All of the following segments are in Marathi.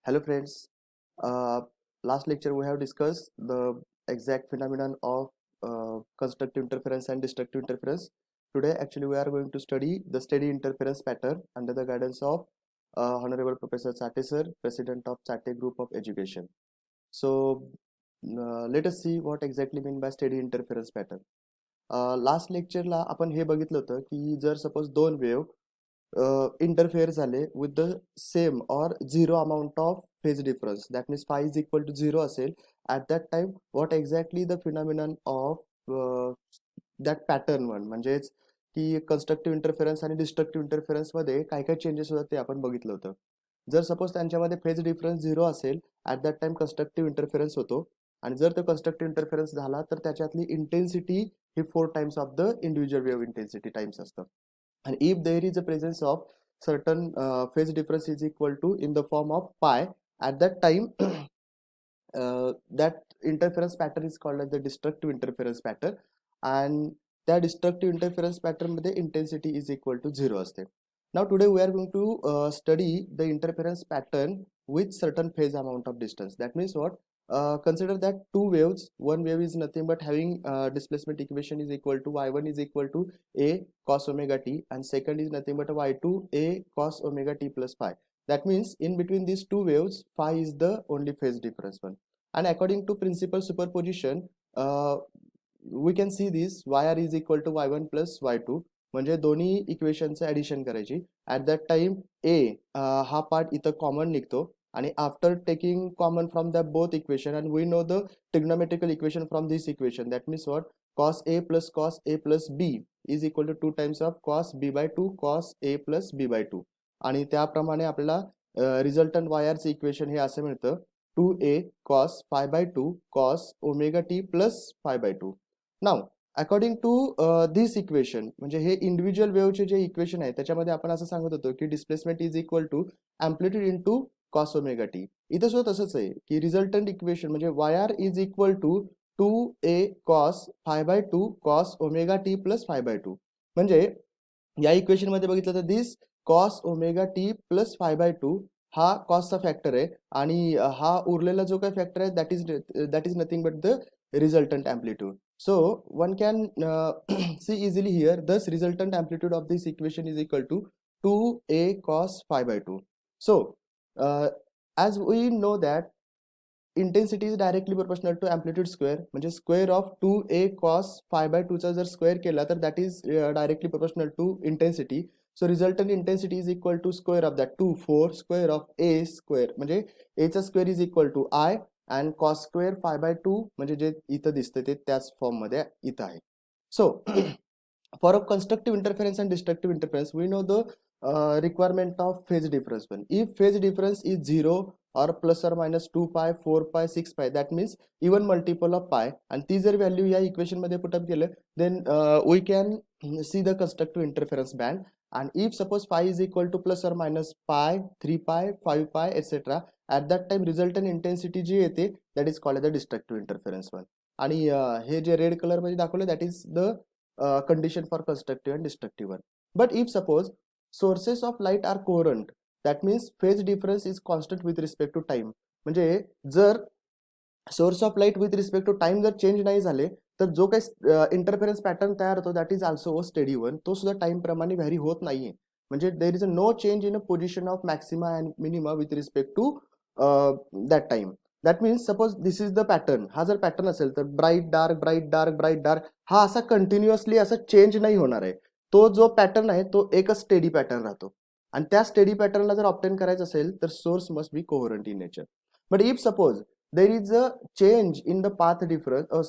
Hello friends. Uh, Last lecture we have discussed the exact phenomenon of constructive interference and destructive interference. Today actually we are going to study the steady interference pattern under the guidance of Honorable Professor Chate sir, President of Chate Group of Education. So let us see what exactly mean by steady interference pattern. Last लेक्चरला आपण हे बघितलं होतं की जर सपोज दोन वेव्ह इंटरफेअर झाले with the same or zero amount of phase difference that means phi is equal to zero असेल at that time what exactly the phenomenon of that pattern one म्हणजेच की कन्स्ट्रक्टिव्ह इंटरफेरन्स आणि डिस्ट्रक्टिव्ह इंटरफेरन्समध्ये काय काय चेंजेस होतात ते आपण बघितलं होतं. जर सपोज त्यांच्यामध्ये फेज डिफरन्स झिरो असेल at that time constructive interference होतो आणि जर तो कन्स्ट्रक्टिव्ह इंटरफेरन्स झाला तर त्याच्यातली intensity he 4 times of the individual wave intensity times असतं. And if there is a presence of certain phase difference is equal to in the form of pi, at that time that interference pattern is called as the destructive interference pattern, and त्या destructive interference pattern मध्ये intensity is equal to 0 असते. Now today we are going to study the interference pattern with certain phase amount of distance. That means what? Consider that two waves. One wave is nothing but having displacement equation is equal to y1 is equal to a cos omega t, and second is nothing but y2 a cos omega t plus phi. That means in between these two waves phi is the only phase difference one, and according to principal superposition we can see this yr is equal to y1 plus y2 म्हणजे दोन्ही इक्वेशनचं ऍडिशन करायची. ऍट दॅट टाइम ए हा पार्ट इथं कॉमन निघतो आणि after taking common from the both equation and we know the trigonometrical equation from this equation, that means what? Cos a plus b is equal to 2 times of cos b by 2 cos a plus b by 2, आणि त्याप्रमाणे आपल्याला रिझल्टंट वायरचे इक्वेशन हे असं मिळतं 2a cos phi by 2 cos omega t plus phi by 2. Now according to this equation म्हणजे हे इंडिव्हिज्युअल वेव्हचे जे इक्वेशन आहे त्याच्यामध्ये आपण असं सांगत होतो की displacement is equal to amplitude into cos omega t. इथं सुद्धा तसंच आहे की रिझल्टंट इक्वेशन म्हणजे y r is equal to 2a cos phi by 2 cos omega t plus phi by 2. म्हणजे या इक्वेशन मध्ये बघितलं तर this cos omega t plus phi by 2 हा कॉसचा फॅक्टर आहे आणि हा उरलेला जो काही फॅक्टर आहे that is nothing but the resultant amplitude. So one can see easily here thus resultant amplitude of this equation is equal to 2a cos phi by 2. So as we know that intensity is directly proportional to amplitude square, म्हणजे square of 2a cos phi by 2 चा जर स्क्वेअर केला तर that is directly proportional to intensity. So resultant intensity is equal to square of that 2 4 square of a square म्हणजे a चा square is equal to I and cos square phi by 2 म्हणजे जे इथं दिसतं ते त्याच फॉर्म मध्ये इथं आहे. So for a constructive interference and destructive interference we know the requirement of phase difference one. If phase difference is 0 or plus or minus 2 pi 4 pi 6 pi, that means even multiple of pi, and ती जर व्हॅल्यू या इक्वेशन मध्ये पुट अप केलं then we can see the constructive interference band. And if suppose phi is equal to plus or minus pi 3 pi 5 pi etc, at that time resultant intensity जी येते that is called as the destructive interference one. आणि हे जे रेड कलर मध्ये दाखवलं that is the condition for constructive and destructive one. But if suppose sources of light are coherent, that means phase difference is constant with respect to time. म्हणजे जर source of light with respect to time जर चेंज नाही झाले तर जो काही इंटरफेरन्स पॅटर्न तयार होतो that is also steady one, तो सुद्धा टाइम प्रमाणे व्हॅरी होत नाहीये. म्हणजे there is a no change in a position of maxima and minima with respect to that time. That means suppose this is the pattern. हा जर पॅटर्न असेल तर bright dark bright dark bright dark हा असा कंटिन्युअसली असा चेंज नाही होणार आहे. तो जो पॅटर्न आहे तो एकच स्टेडी पॅटर्न राहतो आणि त्या स्टेडी पॅटर्नला जर ऑप्टेन करायचं असेल तर source must be coherent in nature. But if suppose there is a change in the path difference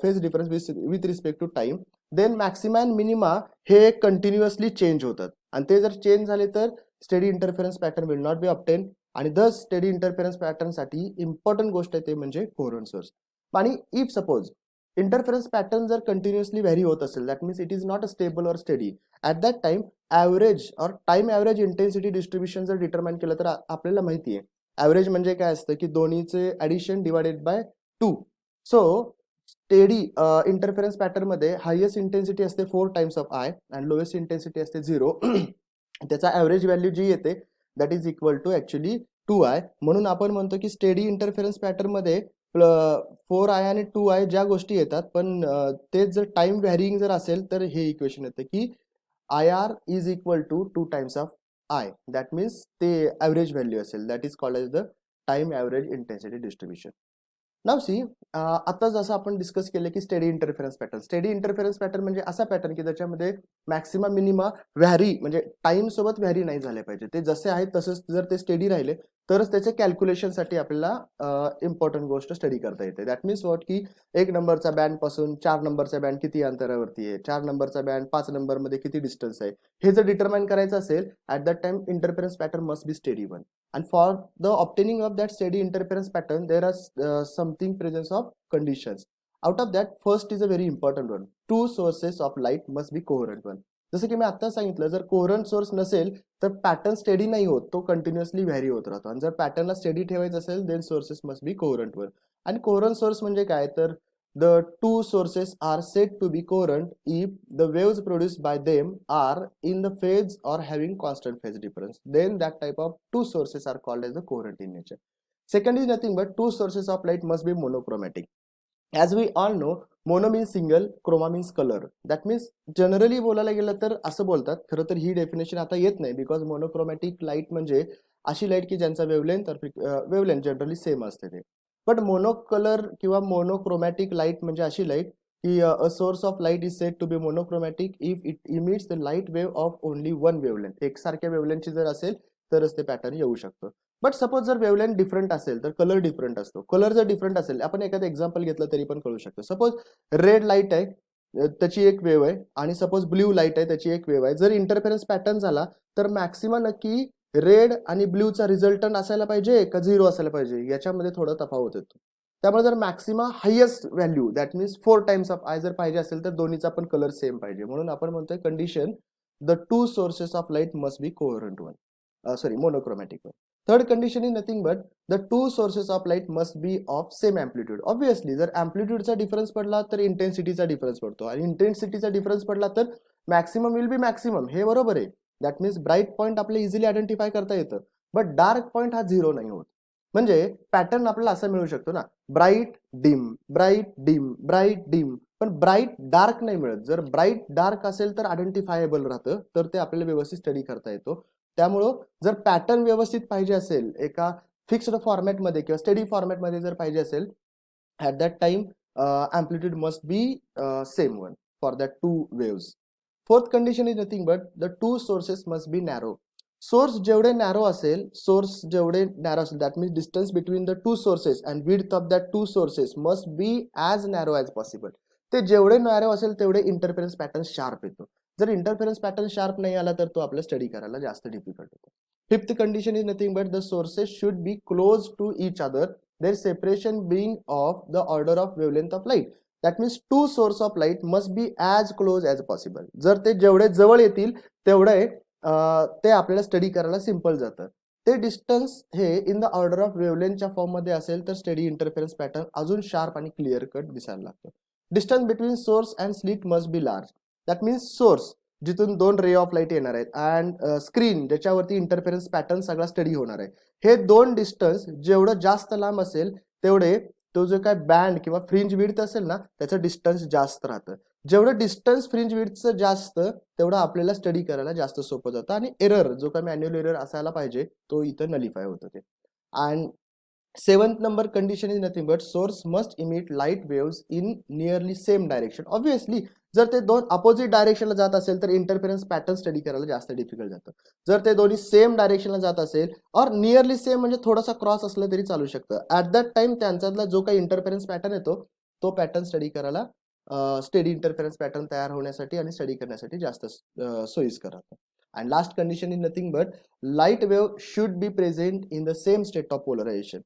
phase difference with respect to time, then maxima and minima हे continuously change होतात आणि ते जर चेंज झाले तर steady interference pattern will not be obtain. आणि दस स्टेडी इंटरफेरन्स पॅटर्न साठी इम्पॉर्टंट गोष्ट आहे ते म्हणजे कोहरंट सोर्स. आणि इफ सपोज इंटरफेरन्स पॅटर्न जर कंटिन्युअसली व्हॅरी होत असेल that means it is not a stable और steady. At that time average और टाइम ॲव्हरेज इंटेन्सिटी डिस्ट्रीब्युशन जर डिटरमाइन केलं तर आपल्याला माहिती आहे ॲव्हरेज म्हणजे काय असतं की दोन्हीचे addition divided by 2. So steady interference pattern मध्ये हायेस्ट इंटेन्सिटी असते 4 times of I and lowest intensity असते 0. त्याचा ॲव्हरेज व्हॅल्यू जी येते that is equal to actually 2i, म्हणून आपण म्हणतो की स्टेडी इंटरफेरन्स पॅटर्न मध्ये 4i आणि 2i ज्या गोष्टी येतात, पण ते जर टाइम व्हॅरिंग जर असेल तर हे इक्वेशन येतं की IR is equal to 2 times of I. That means ते average value असेल. That is called as the time average intensity distribution. Now C आता जसं आपण डिस्कस केलं की स्टेडी इंटरफेरन्स पॅटर्न म्हणजे असा पॅटर्न की ज्याच्यामध्ये मॅक्सिमा मिनिमा व्हॅरी म्हणजे टाइम सोबत व्हॅरी नाही झाले पाहिजे. ते जसे आहेत तसंच जर ते स्टेडी राहिले तरच त्याचे कॅल्क्युलेशनसाठी आपल्याला इम्पॉर्टंट गोष्ट स्टडी करता येते. दॅट मीन्स वॉट की 1 नंबरचा बँड पासून 4 नंबरचा बँड किती अंतरावरती आहे, 4 नंबरचा बँड 5 नंबरमध्ये किती डिस्टन्स आहे, हे जर डिटरमाइन करायचं असेल at that time interference pattern must be steady one. And for the obtaining of that steady interference pattern, there are something presence of conditions. Out of that, first is a very important one. Two sources of light must be coherent one. जसं की मी आता सांगितलं, जर कोहरंट सोर्स नसेल तर पॅटर्न स्टेडी नाही होत, तो कंटिन्युअसली व्हॅरी होत राहतो. आणि जर पॅटर्नला स्टेडी ठेवायचं असेल then sources must be coherent one. आणि कोहरंट सोर्स म्हणजे काय, तर the two sources are said to be coherent if the waves produced by them are in the phase or having constant phase difference. Then that type of two sources are called as the coherent in nature. Second is nothing but two sources of light must be monochromatic. As we all know, mono means single, chroma means color. That means generally बोलायला गेलं तर असं बोलतात, खरं तर ही डेफिनेशन आता येत नाही, बिकॉज मोनोक्रोमॅटिक लाईट म्हणजे अशी लाईट की ज्यांचा वेवलेंथ जनरली सेम असते ते. बट मोनोकलर किंवा मोनोक्रोमॅटिक लाईट म्हणजे अशी लाईट की a source of light is said to be monochromatic if it emits the light wave of only one wavelength. एकसारख्या वेवलेंथची जर असेल तरच ते पॅटर्न येऊ शकतं. बट सपोज जर वेवलेंथ डिफरंट असेल तर कलर डिफरंट असतो. कलर जर डिफरंट असेल, आपण एखादं एक्झाम्पल घेतलं तरी पण कळू शकतो. सपोज रेड लाईट आहे, त्याची एक वेव आहे, आणि सपोज ब्ल्यू लाईट आहे, त्याची एक वेव आहे. जर इंटरफेरन्स पॅटर्न झाला तर मॅक्सिमम नक्की रेड आणि ब्ल्यूचा रिझल्टंट असायला पाहिजे का झिरो असायला पाहिजे, याच्यामध्ये थोडं तफावत येतो. त्यामुळे जर maxima highest value that means 4 times of I जर पाहिजे असेल तर दोन्हीचा पण कलर सेम पाहिजे. म्हणून आपण म्हणतोय condition the two sources of light must be coherent one, monochromatic one. Third condition is nothing but the two sources of light must be of same amplitude. Obviously जर अँप्लिट्यूडचा डिफरन्स पडला तर इंटेन्सिटीचा डिफरन्स पडतो, आणि इंटेन्सिटीचा डिफरन्स पडला तर मॅक्सिमम विल बी मॅक्सिमम, हे बरोबर आहे. दॅट मीन्स ब्राईट पॉईंट आपल्याला इझिली आयडेंटिफाय करता येतं, बट डार्क पॉईंट हा झिरो नाही होत. म्हणजे पॅटर्न आपल्याला असा मिळू शकतो ना, bright dim bright dim bright dim, पण ब्राईट डार्क नाही मिळत. जर ब्राईट डार्क असेल तर आयडेंटिफायबल राहतं, तर ते आपल्याला व्यवस्थित स्टडी करता येतो. त्यामुळं जर पॅटर्न व्यवस्थित पाहिजे असेल, एका फिक्स्ड फॉर्मॅटमध्ये किंवा स्टडी फॉर्मॅटमध्ये जर पाहिजे असेल, at that time amplitude must be same one for that two waves. Fourth condition is nothing but the two sources must B narrow. Source जेवढे नॅरो असेल, that means distance between the two sources and width of that to sources must be as narrow as possible. ते जेवढे नॅरो असेल तेवढे इंटरफेरन्स पॅटर्न शार्प येतो. जर इंटरफेरन्स पॅटर्न शार्प नाही आला तर तो आपल्याला स्टडी करायला जास्त डिफिकल्ट होतो. Fifth condition is nothing but the sources should be close to each other, their separation being of the order of wavelength of light. That means two source of light must be as close as possible. जर ते जेवढे जवळ येतील तेवढे ते आपल्याला स्टडी करायला सिम्पल जातं. ते डिस्टन्स हे इन द ऑर्डर ऑफ वेवलेंथच्या फॉर्ममध्ये असेल तर स्टडी इंटरफेरन्स पॅटर्न अजून शार्प आणि क्लिअर कट दिसायला लागतं. Distance between source and slit must be large. That means source जिथून 2 रे ऑफ लाईट येणार आहेत अँड स्क्रीन ज्याच्यावरती इंटरफेरन्स पॅटर्न सगळा स्टडी होणार आहे, हे दोन डिस्टन्स जेवढं जास्त लांब असेल तेवढे तो जो काय बँड किंवा फ्रिंज विड्थ असेल ना त्याचं डिस्टन्स जास्त राहतं. जेवढं डिस्टन्स फ्रिंज विड्थचं जास्त तेवढं आपल्याला स्टडी करायला जास्त सोपं जातं, आणि एरर जो काय मॅन्युअल एरर असायला पाहिजे तो इथं नलिफाय होतं ते. And seventh number condition is nothing but source must emit light waves in nearly same direction. Obviously जर ते दोन अपोजिट डायरेक्शनला जात असेल तर इंटरफेरन्स पॅटर्न स्टडी करायला जास्त डिफिकल्ट जातं. जर ते दोन्ही सेम डायरेक्शनला जात असेल और नियरली सेम म्हणजे थोडासा क्रॉस असलं तरी चालू शकतं, ॲट दॅट टाइम त्यांच्यातला जो काही इंटरफेरन्स पॅटर्न येतो तो पॅटर्न स्टडी करायला स्टेडी इंटरफेरन्स पॅटर्न तयार होण्यासाठी आणि स्टडी करण्यासाठी जास्त सोयीस्कर राहतं. And last condition is nothing but light wave should be present in the same state of polarization.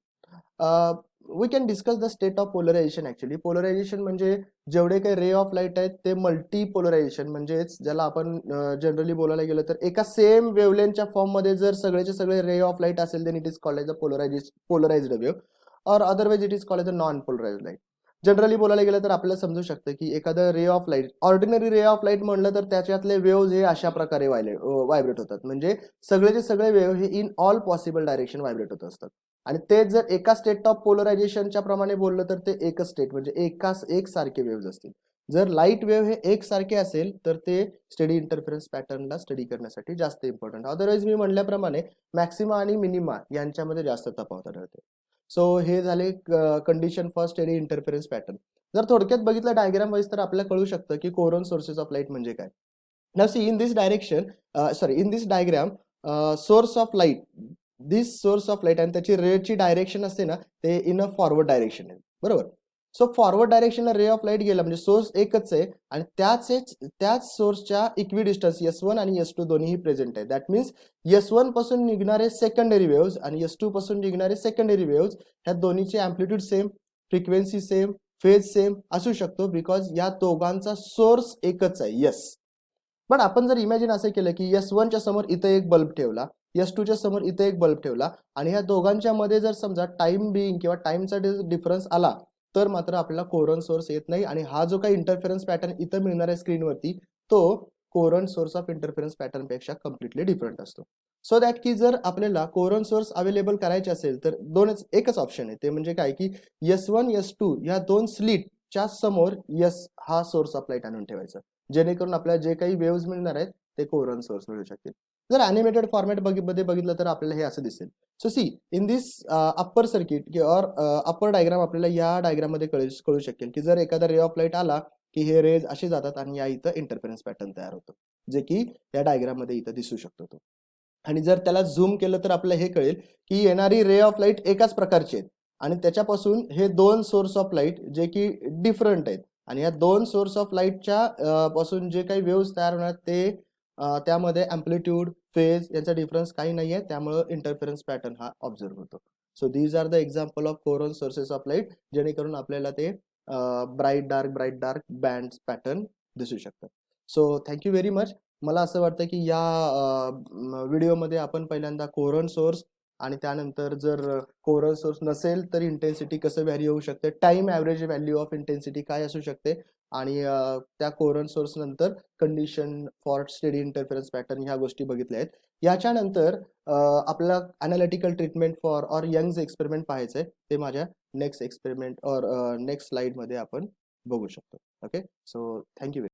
We can discuss the state of polarization. Actually polarization म्हणजे जेवढे काही रे ऑफ लाईट आहेत ते मल्टी पोलरायझेशन, म्हणजेच ज्याला आपण जनरली बोलायला गेलं तर एका सेम वेवलेंथच्या फॉर्ममध्ये जर सगळेचे सगळे रे ऑफ लाईट असेल then it is called as the polarised wave, और otherwise it is called as the non polarised light. Generally बोलायला गेलं तर आपल्याला समजू शकतं की एखादं ray of light, ordinary ray of light म्हणलं तर त्याच्यातले वेव्ज हे अशा प्रकारे व्हायब्रेट होतात, म्हणजे सगळेचे सगळे वेव्ह हे in all possible direction vibrate होत असतात. आणि ते जर एका स्टेट ऑफ पोलरायझेशनच्या प्रमाणे बोललं तर ते एकच स्टेट म्हणजे एक सारखे वेव्ज असतील. जर लाईट वेव्ह हे एकसारखे असेल तर ते स्टेडी इंटरफरन्स पॅटर्नला स्टडी करण्यासाठी जास्त इम्पॉर्टंट. अदरवाईज मी म्हटल्याप्रमाणे मॅक्सिमा आणि मिनिमा यांच्यामध्ये जास्त तफावत आढळते. सो हे झाले condition for steady interference pattern. जर थोडक्यात बघितलं डायग्राम वाईज तर आपल्याला कळू शकतं की कोरंट सोर्सेस ऑफ लाईट म्हणजे काय. Now see in this direction, in this diagram, source of light, this source of light आणि त्याची रेची डायरेक्शन असते ना ते इन अ फॉरवर्ड डायरेक्शन आहे, बरोबर. सो फॉरवर्ड डायरेक्शनला रे ऑफ लाईट गेला म्हणजे सोर्स एकच आहे आणि त्याच सोर्सच्या इक्वी डिस्टन्स S1 आणि S2 दोन्हीही प्रेझेंट आहे. दॅट मीन्स S1 पासून निघणारे सेकंडरी वेव्स आणि S2 पासून निघणारे सेकंडरी वेव्स ह्या दोन्हीचे amplitude same, frequency same, phase same असू शकतो बिकॉज या दोघांचा सोर्स एकच आहे. येस, पण आपण जर इमॅजिन असं केलं की S1 च्या समोर इथं एक बल्ब ठेवला, S2 च्या समोर इथं एक बल्ब ठेवला आणि ह्या दोघांच्या मध्ये जर समजा टाइम बिंग किंवा टाइमचा डिफरन्स आला तर मात्र आपल्याला कोरंट सोर्स येत नाही आणि हा जो काही इंटरफेरन्स पॅटर्न इथं मिळणार आहे स्क्रीनवरती तो कोरंट सोर्स ऑफ इंटरफेरन्स पॅटर्न पेक्षा कम्प्लिटली डिफरंट असतो. सो दॅट की जर आपल्याला कोरंट सोर्स अवेलेबल करायचे असेल तर एकच ऑप्शन आहे, ते म्हणजे काय की S1 S2 या दोन स्लिटच्या समोर हा सोर्स ऑफ लाईट आणून ठेवायचा, जेणेकरून आपल्याला जे काही वेव्स मिळणार आहेत ते कोरंट सोर्स मिळू शकतील. जर अॅनिमेटेड फॉर्मॅट मध्ये बघितलं तर आपल्याला हे असं दिसेल. So see in this upper circuit or upper diagram आपल्याला या डायग्राम मध्ये कळू शकेल की जर एखादा रे ऑफ लाईट आला की हे रेज असे जातात आणि या इथं इंटरफेरन्स पॅटर्न तयार होतो, जे की या डायग्राम मध्ये इथं दिसू शकतो तो. आणि जर त्याला झूम केलं तर आपल्याला हे कळेल की येणारी रे ऑफ लाईट एकाच प्रकारची आहेत आणि त्याच्यापासून हे दोन सोर्स ऑफ लाईट जे की डिफरंट आहेत आणि या दोन सोर्स ऑफ लाईटच्या पासून जे काही वेव्स तयार होणार ते त्यामध्ये अँप्लिट्यूड, फेज यांचा डिफरन्स काही नाहीये, त्यामुळे इंटरफेरन्स पॅटर्न हा ऑब्झर्व होतो. So these are the example of coherent sources of light, जेणेकरून आपल्याला ते ब्राईट डार्क बँड पॅटर्न दिसू शकतात. So thank you very much. मला असं वाटतं की या व्हिडिओमध्ये आपण पहिल्यांदा कोरंट सोर्स आणि त्यानंतर जर कोरंट सोर्स नसेल तर इंटेन्सिटी कसं व्हॅरी होऊ शकते, time average value of intensity काय असू शकते आणि त्या कोरंट सोर्स नंतर condition for steady interference pattern ह्या गोष्टी बघितल्या आहेत. याच्यानंतर आपल्याला analytical treatment for our Young's experiment पाहायचं आहे, ते माझ्या next experiment or next slide मध्ये आपण बघू शकतो. Okay, so thank you.